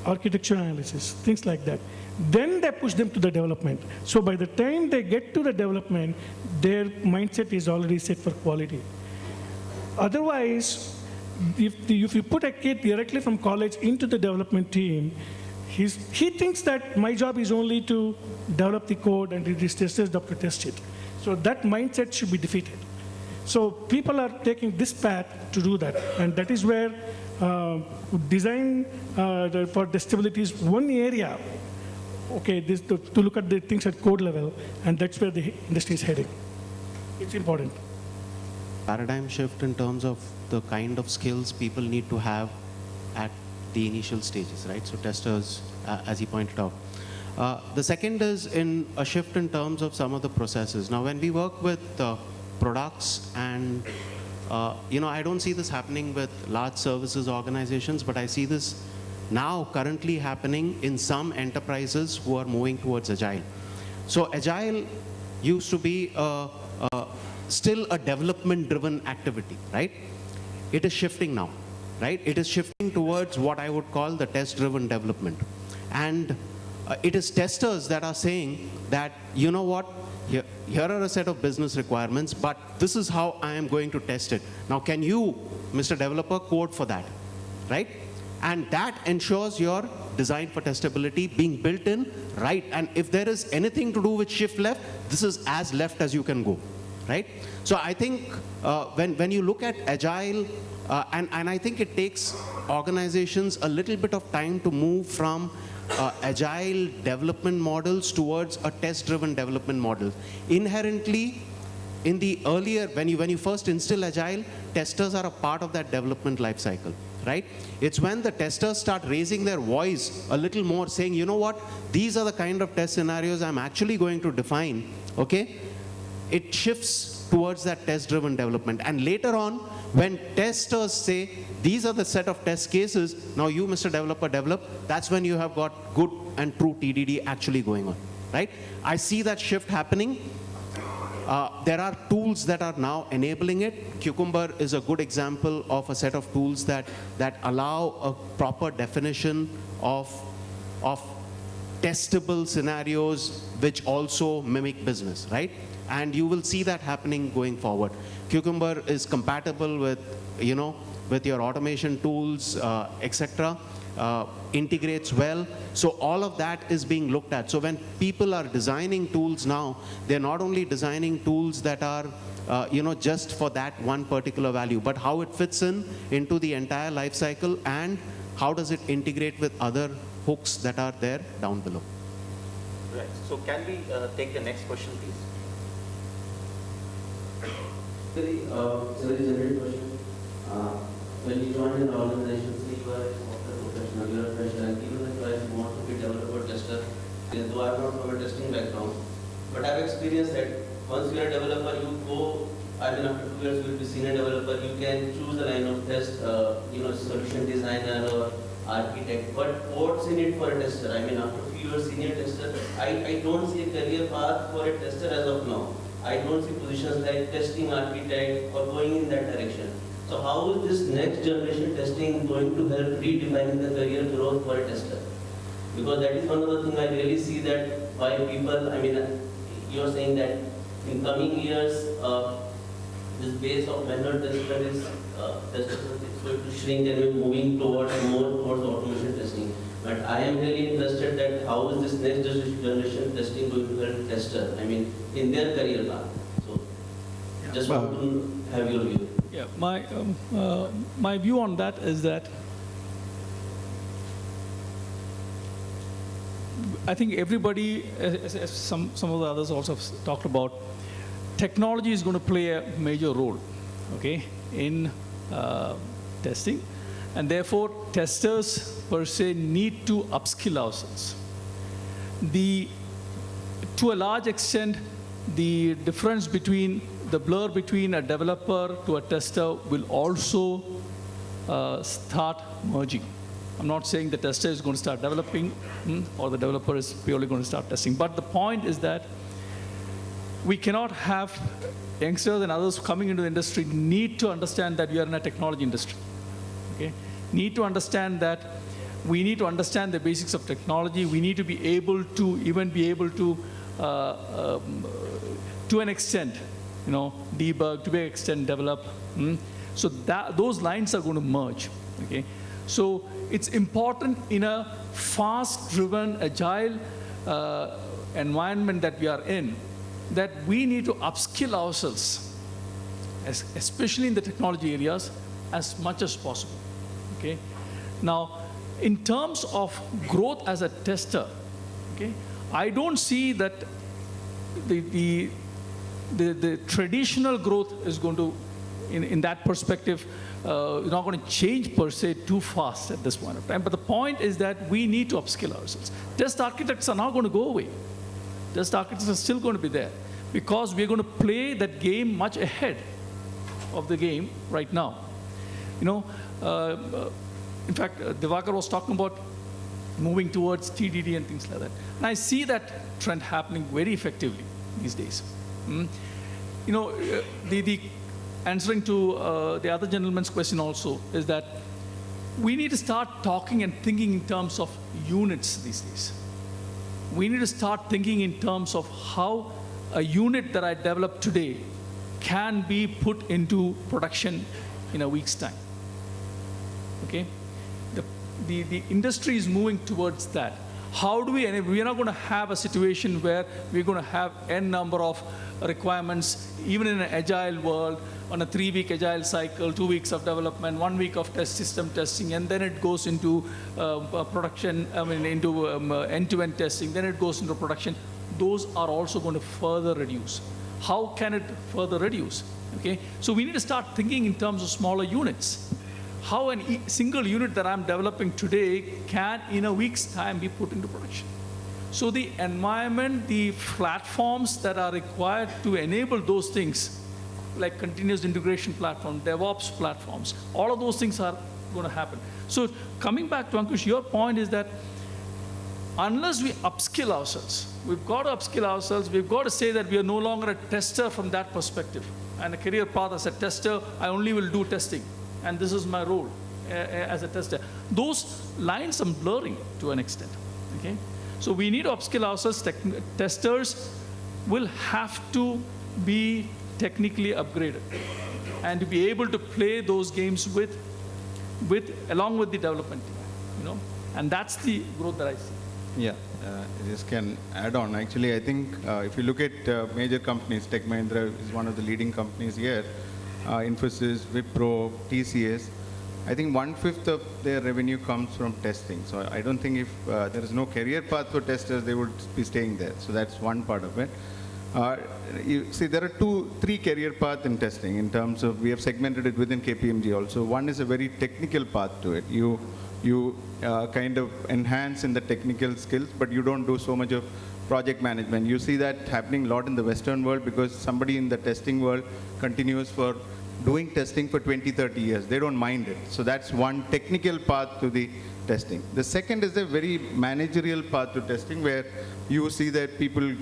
architecture analysis, things like that. Then they push them to the development. So by the time they get to the development, their mindset is already set for quality. Otherwise, if you put a kid directly from college into the development team, he thinks that my job is only to develop the code and it is testers' job to test it. So that mindset should be defeated. So people are taking this path to do that, and that is where design for testability is one area. Okay, to look at the things at code level, and that's where the industry is heading. It's important. Paradigm shift in terms of the kind of skills people need to have at the initial stages, right? So testers, as he pointed out. The second is in a shift in terms of some of the processes. Now, when we work with products and, I don't see this happening with large services organizations, but I see this now currently happening in some enterprises who are moving towards Agile. So Agile used to be still a development-driven activity, right? It is shifting now, right? It is shifting towards what I would call the test-driven development. And it is testers that are saying that, you know what, here are a set of business requirements, but this is how I am going to test it. Now, can you, Mr. Developer, code for that, right? And that ensures your design for testability being built in, right? And if there is anything to do with shift left, this is as left as you can go, right? So I think when you look at Agile, and I think it takes organizations a little bit of time to move from Agile development models towards a test-driven development model. Inherently, in the earlier, when you first instill Agile, testers are a part of that development life cycle, right? It's when the testers start raising their voice a little more, saying, you know what, these are the kind of test scenarios I'm actually going to define, okay? It shifts towards that test-driven development. And later on, when testers say, these are the set of test cases, now you, Mr. Developer, develop, that's when you have got good and true TDD actually going on, right? I see that shift happening. There are tools that are now enabling it. Cucumber is a good example of a set of tools that allow a proper definition of testable scenarios which also mimic business, right? And you will see that happening going forward. Cucumber is compatible with, with your automation tools, etc. Integrates well. So all of that is being looked at. So when people are designing tools now, they're not only designing tools that are, just for that one particular value, but how it fits into the entire life cycle and how does it integrate with other hooks that are there down below. Right. So can we take the next question, please? Very generic question. When you join an organization, say you are a software professional, you are a fresher, and given the choice you want to be developer tester, though I am not from a testing background, but I have experienced that once you are a developer, you go, after 2 years you will be senior developer, you can choose a line of test, solution designer or architect, but what's in it for a tester? After a few years senior tester, I don't see a career path for a tester as of now. I don't see positions like testing architect or going in that direction. So how is this next generation testing going to help redefining the career growth for a tester? Because that is one of the things I really see that why people, you're saying that in coming years, this base of manual tester is going to shrink and we're moving towards automation testing. But I am really interested that how is this next generation testing going to help tester, in their career path. So just want to have your view. Yeah, my view on that is that I think everybody, as some of the others also talked about, technology is going to play a major role, okay, in testing. And therefore, testers per se need to upskill ourselves. To a large extent, the difference between the blur between a developer to a tester will also start merging. I'm not saying the tester is going to start developing or the developer is purely going to start testing. But the point is that we cannot have youngsters and others coming into the industry need to understand that we are in a technology industry. Okay? Need to understand that We need to understand the basics of technology. We need to be able to even be able to an extent, debug, to an extent develop. So those lines are going to merge. Okay, so it's important in a fast-driven, agile environment that we are in, that we need to upskill ourselves, especially in the technology areas, as much as possible. Okay, now in terms of growth as a tester, okay, I don't see that the traditional growth is going to, in that perspective, not going to change per se too fast at this point of time. But the point is that we need to upskill ourselves. Test architects are not going to go away. Test architects are still going to be there because we're going to play that game much ahead of the game right now. In fact, Divakar was talking about moving towards TDD and things like that. And I see that trend happening very effectively these days. The answering to the other gentleman's question also is that we need to start talking and thinking in terms of units these days. We need to start thinking in terms of how a unit that I develop today can be put into production in a week's time. Okay? The industry is moving towards that. How do we are not going to have a situation where we're going to have n number of requirements, even in an agile world, on a 3-week agile cycle, 2 weeks of development, 1 week of test system testing, and then it goes into production, into end-to-end testing, then it goes into production. Those are also going to further reduce. How can it further reduce? Okay, so we need to start thinking in terms of smaller units. How a single unit that I'm developing today can, in a week's time, be put into production. So the environment, the platforms that are required to enable those things, like continuous integration platform, DevOps platforms, all of those things are going to happen. So coming back to Ankush, your point is that unless we upskill ourselves, we've got to upskill ourselves, we've got to say that we are no longer a tester from that perspective. And a career path as a tester, I only will do testing. And this is my role as a tester. Those lines are blurring to an extent. Okay? So we need to upskill ourselves. Testers will have to be technically upgraded and to be able to play those games along with the development team. And that's the growth that I see. Yeah, I just can add on. Actually, I think if you look at major companies, Tech Mahindra is one of the leading companies here. Infosys, Wipro, TCS, I think 1/5 of their revenue comes from testing. So I don't think if there is no career path for testers, they would be staying there. So that's one part of it. You see, there are 3 career paths in testing in terms of, we have segmented it within KPMG also. One is a very technical path to it. You kind of enhance in the technical skills, but you don't do so much of project management. You see that happening a lot in the Western world because somebody in the testing world continues for doing testing for 20, 30 years. They don't mind it. So that's one technical path to the testing. The second is a very managerial path to testing where you see that people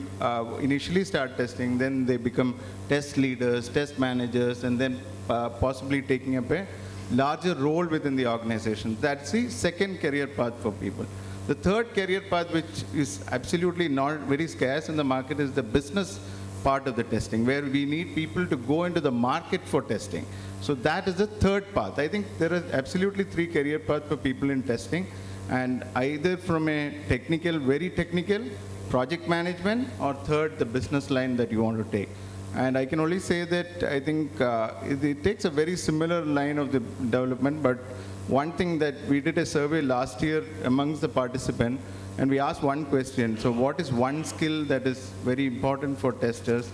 initially start testing, then they become test leaders, test managers, and then possibly taking up a larger role within the organization. That's the second career path for people. The third career path, which is absolutely not very scarce in the market, is the business part of the testing, where we need people to go into the market for testing. So that is the third path. I think there are absolutely 3 career paths for people in testing, and either from a technical, very technical, project management, or third, the business line that you want to take. And I can only say that I think it takes a very similar line of the development, but one thing that we did a survey last year amongst the participants, and we asked one question. So what is one skill that is very important for testers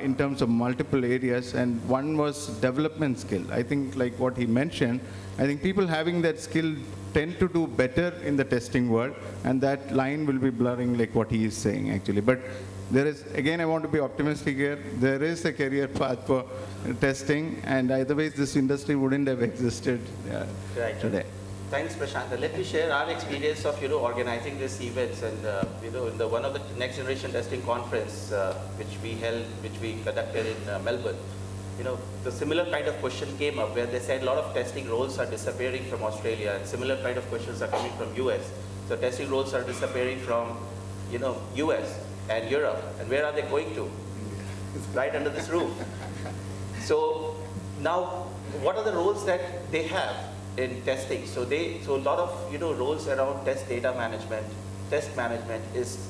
in terms of multiple areas? And one was development skill. I think like what he mentioned, I think people having that skill tend to do better in the testing world, and that line will be blurring like what he is saying actually. But there is, again, I want to be optimistic here. There is a career path for testing, and otherwise this industry wouldn't have existed today. Thanks, Prasanth. Let me share our experience of organizing these events, and in the one of the next generation testing conference which we conducted in Melbourne. the similar kind of question came up where they said a lot of testing roles are disappearing from Australia and similar kind of questions are coming from US. So testing roles are disappearing from, US and Europe. And where are they going to? It's right under this roof. So now, what are the roles that they have in testing? So a lot of, roles around test data management, test management is,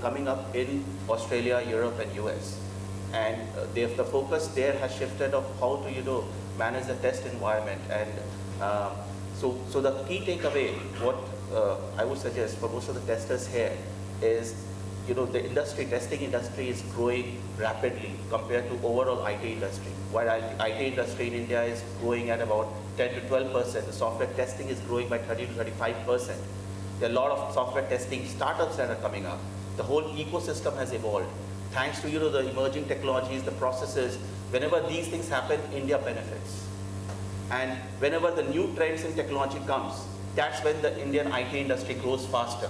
coming up in Australia, Europe and US. And the focus there has shifted of how to, manage the test environment. And so the key takeaway, what I would suggest for most of the testers here is, the testing industry is growing rapidly compared to overall IT industry. While IT industry in India is growing at about 10 to 12%, the software testing is growing by 30 to 35%. There are a lot of software testing startups that are coming up. The whole ecosystem has evolved. Thanks to the emerging technologies, the processes, whenever these things happen, India benefits. And whenever the new trends in technology comes, that's when the Indian IT industry grows faster.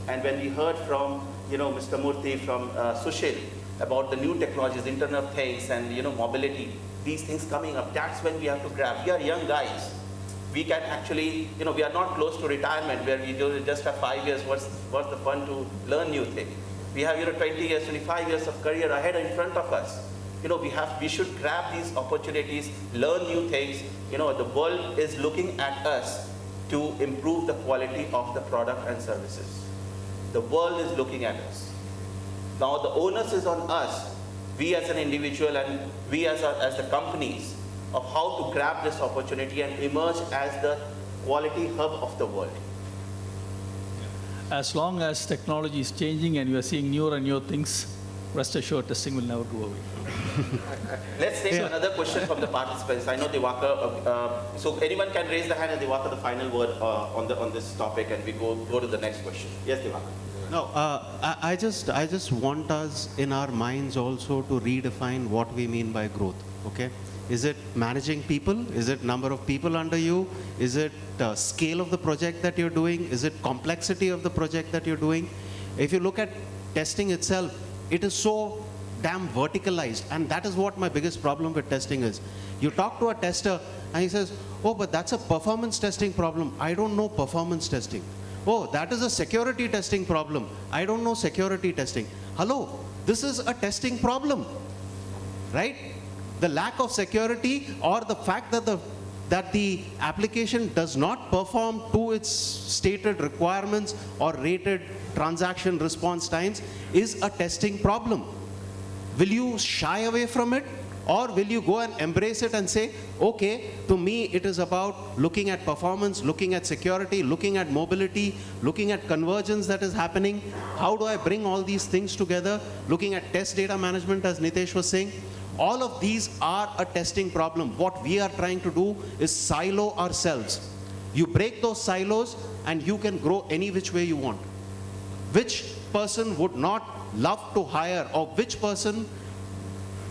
And when we heard from Mr. Murthy, from Sushil, about the new technologies, Internet of Things and mobility, these things coming up, that's when we have to grab. We are young guys. We can actually, we are not close to retirement where we just have 5 years. What's the fun to learn new things? We have 20 years, 25 years of career ahead in front of us. We should grab these opportunities, learn new things. The world is looking at us to improve the quality of the product and services. The world is looking at us. Now the onus is on us, we as an individual and we as the companies, of how to grab this opportunity and emerge as the quality hub of the world. As long as technology is changing and we are seeing newer and newer things, rest assured testing will never go away. Let's take another question from the participants. I know Divakar, so anyone can raise the hand and Divakar the final word on this topic and we go to the next question. Yes, Divakar. No, I just want us in our minds also to redefine what we mean by growth, okay? Is it managing people? Is it number of people under you? Is it scale of the project that you're doing? Is it complexity of the project that you're doing? If you look at testing itself, it is so damn verticalized, and that is what my biggest problem with testing is. You talk to a tester and he says, oh, but that's a performance testing problem. I don't know performance testing. Oh, that is a security testing problem. I don't know security testing. Hello, this is a testing problem, right? The lack of security or the fact that the application does not perform to its stated requirements or rated transaction response times is a testing problem. Will you shy away from it? Or will you go and embrace it and say, okay, to me it is about looking at performance, looking at security, looking at mobility, looking at convergence that is happening. How do I bring all these things together? Looking at test data management, as Nitesh was saying. All of these are a testing problem. What we are trying to do is silo ourselves. You break those silos and you can grow any which way you want. Which person would not love to hire, or which person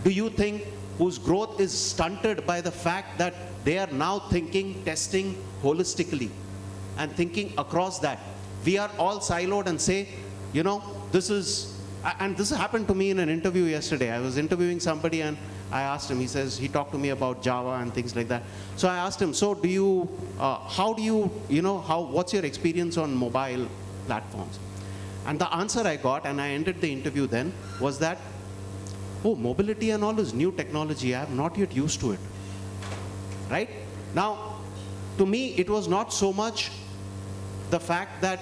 do you think whose growth is stunted by the fact that they are now thinking testing holistically and thinking across that? We are all siloed and say, this is, and this happened to me in an interview yesterday. I was interviewing somebody and I asked him, he talked to me about Java and things like that. So I asked him, so what's your experience on mobile platforms? And the answer I got, and I ended the interview then, was that, oh, mobility and all is new technology. I am not yet used to it. Right? Now, to me, it was not so much the fact that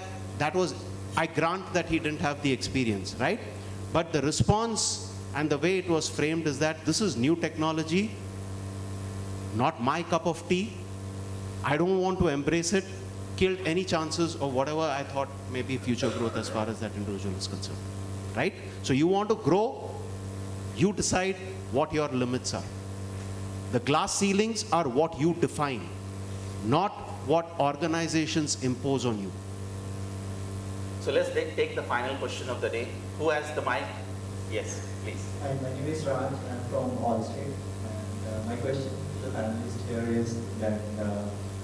I grant that he didn't have the experience, right? But the response and the way it was framed is that this is new technology, not my cup of tea. I don't want to embrace it. Killed any chances of whatever I thought may be future growth as far as that individual is concerned, right? So you want to grow, you decide what your limits are. The glass ceilings are what you define, not what organizations impose on you. So let's take the final question of the day. Who has the mic? Yes, please. Hi, my name is Raj. I'm from Allstate. And my question to the panelist here is that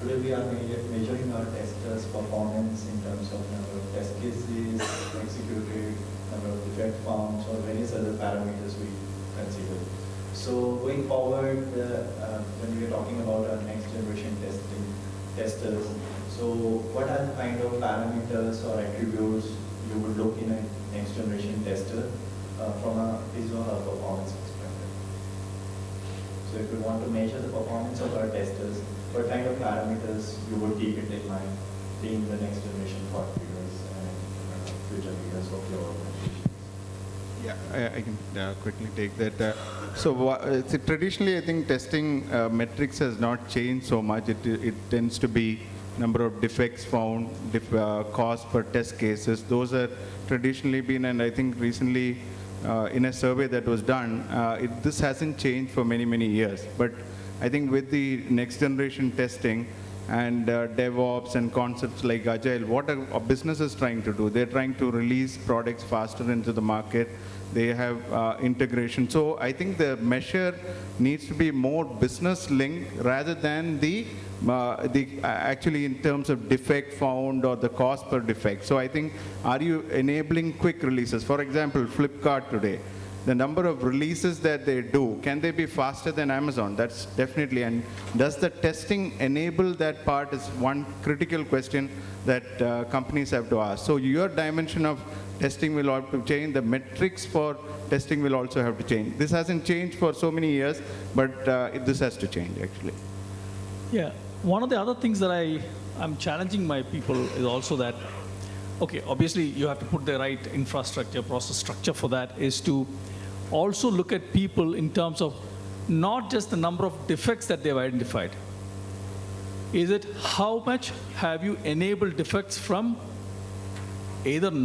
today we are measuring our testers' performance in terms of number of test cases executed, number of defect found, or various other parameters we consider. So going forward, when we are talking about our next generation testers, so what are the kind of parameters or attributes you would look in a next generation tester from a his or her performance perspective? So if you want to measure the performance of our testers, what kind of parameters you would keep it in mind, being the next generation thought leaders and future leaders of your organization? Yeah, I can quickly take that. Traditionally, I think testing metrics has not changed so much. It tends to be number of defects found, cost per test cases. Those are traditionally been, and I think recently in a survey that was done, this hasn't changed for many, many years. But I think with the next generation testing and DevOps and concepts like Agile, what are businesses trying to do? They're trying to release products faster into the market. They have integration. So I think the measure needs to be more business linked rather than the actually in terms of defect found or the cost per defect. So I think, are you enabling quick releases? For example, Flipkart today, the number of releases that they do, can they be faster than Amazon? That's definitely, and does the testing enable that part is one critical question that companies have to ask. So your dimension of testing will have to change, the metrics for testing will also have to change. This hasn't changed for so many years, but this has to change actually. Yeah, one of the other things that I'm challenging my people is also that, okay, obviously you have to put the right infrastructure, process structure for that, is to also look at people in terms of not just the number of defects that they've identified. Is it how much have you enabled defects from either not